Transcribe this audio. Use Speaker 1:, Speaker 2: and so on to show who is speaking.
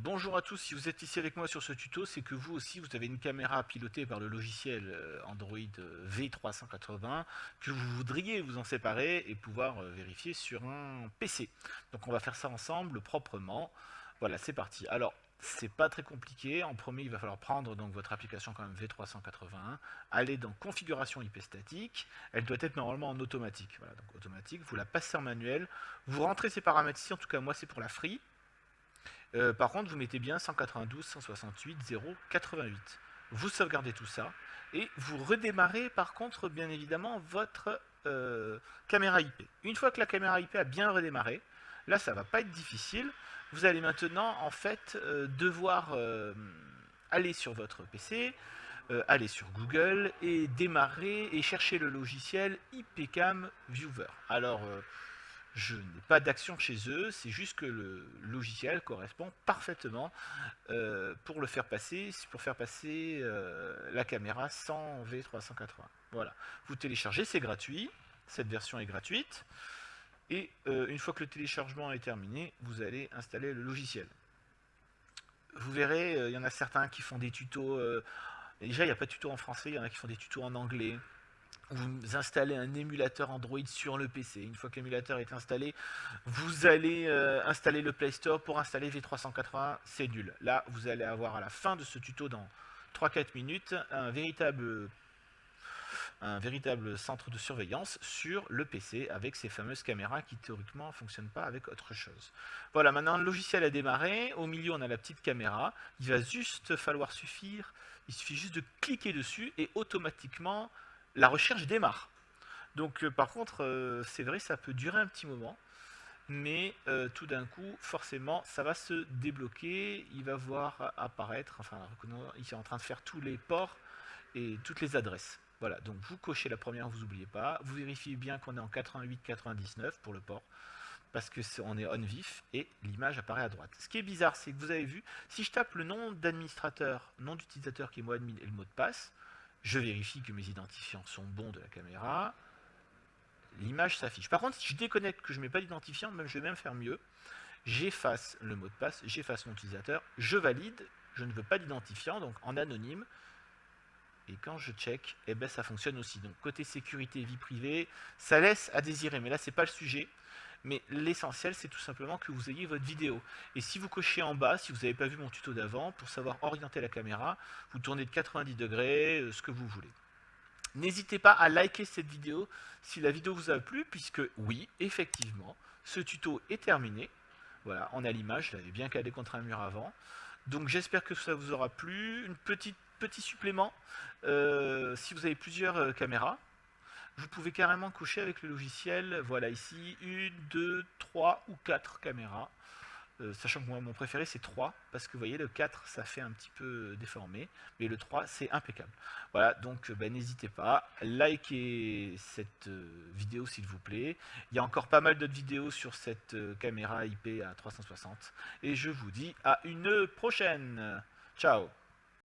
Speaker 1: Bonjour à tous, si vous êtes ici avec moi sur ce tuto, c'est que vous aussi vous avez une caméra pilotée par le logiciel Android V380 que vous voudriez vous en séparer et pouvoir vérifier sur un PC. Donc on va faire ça ensemble proprement. Voilà, c'est parti. Alors, c'est pas très compliqué. En premier, il va falloir prendre donc votre application quand même V381, aller dans configuration IP statique. Elle doit être normalement en automatique. Voilà, donc automatique, vous la passez en manuel. Vous rentrez ces paramètres ici, en tout cas moi c'est pour la free. Par contre, vous mettez bien 192.168.0.88. Vous sauvegardez tout ça et vous redémarrez par contre, bien évidemment, votre caméra IP. Une fois que la caméra IP a bien redémarré, là, ça va pas être difficile. Vous allez maintenant, en fait, devoir aller sur votre PC, aller sur Google et démarrer et chercher le logiciel IPCam Viewer. Alors, je n'ai pas d'action chez eux, c'est juste que le logiciel correspond parfaitement pour faire passer la caméra sans V380. Voilà, vous téléchargez, c'est gratuit, cette version est gratuite, et une fois que le téléchargement est terminé, vous allez installer le logiciel. Vous verrez, il y en a certains qui font des tutos, déjà il n'y a pas de tuto en français, il y en a qui font des tutos en anglais. Vous installez un émulateur Android sur le PC. Une fois que l'émulateur est installé, vous allez installer le Play Store pour installer V380, c'est nul. Là, vous allez avoir à la fin de ce tuto, dans 3-4 minutes, un véritable centre de surveillance sur le PC avec ces fameuses caméras qui théoriquement ne fonctionnent pas avec autre chose. Voilà, maintenant le logiciel a démarré. Au milieu, on a la petite caméra. Il va juste il suffit juste de cliquer dessus et automatiquement la recherche démarre. Donc par contre, c'est vrai, ça peut durer un petit moment, mais tout d'un coup, forcément, ça va se débloquer. Il va voir apparaître, enfin, il est en train de faire tous les ports et toutes les adresses. Voilà, donc vous cochez la première, vous n'oubliez pas. Vous vérifiez bien qu'on est en 88-99 pour le port, parce que on est on vif et l'image apparaît à droite. Ce qui est bizarre, c'est que vous avez vu, si je tape le nom d'administrateur, nom d'utilisateur qui est moi admin et le mot de passe, je vérifie que mes identifiants sont bons de la caméra, l'image s'affiche. Par contre, si je déconnecte, que je ne mets pas d'identifiant, je vais même faire mieux, j'efface le mot de passe, j'efface mon utilisateur, je valide, je ne veux pas d'identifiant, donc en anonyme, et quand je check, eh ben ça fonctionne aussi. Donc côté sécurité et vie privée, ça laisse à désirer, mais là c'est pas le sujet. Mais l'essentiel, c'est tout simplement que vous ayez votre vidéo. Et si vous cochez en bas, si vous n'avez pas vu mon tuto d'avant, pour savoir orienter la caméra, vous tournez de 90 degrés, ce que vous voulez. N'hésitez pas à liker cette vidéo si la vidéo vous a plu, puisque oui, effectivement, ce tuto est terminé. Voilà, on a l'image, je l'avais bien calé contre un mur avant. Donc j'espère que ça vous aura plu. Petit supplément, si vous avez plusieurs caméras, vous pouvez carrément cocher avec le logiciel, voilà ici, 1, 2, 3 ou 4 caméras. Sachant que moi, mon préféré c'est 3, parce que vous voyez le 4 ça fait un petit peu déformé, mais le 3 c'est impeccable. Voilà, donc n'hésitez pas, likez cette vidéo s'il vous plaît. Il y a encore pas mal d'autres vidéos sur cette caméra IP à 360, et je vous dis à une prochaine. Ciao.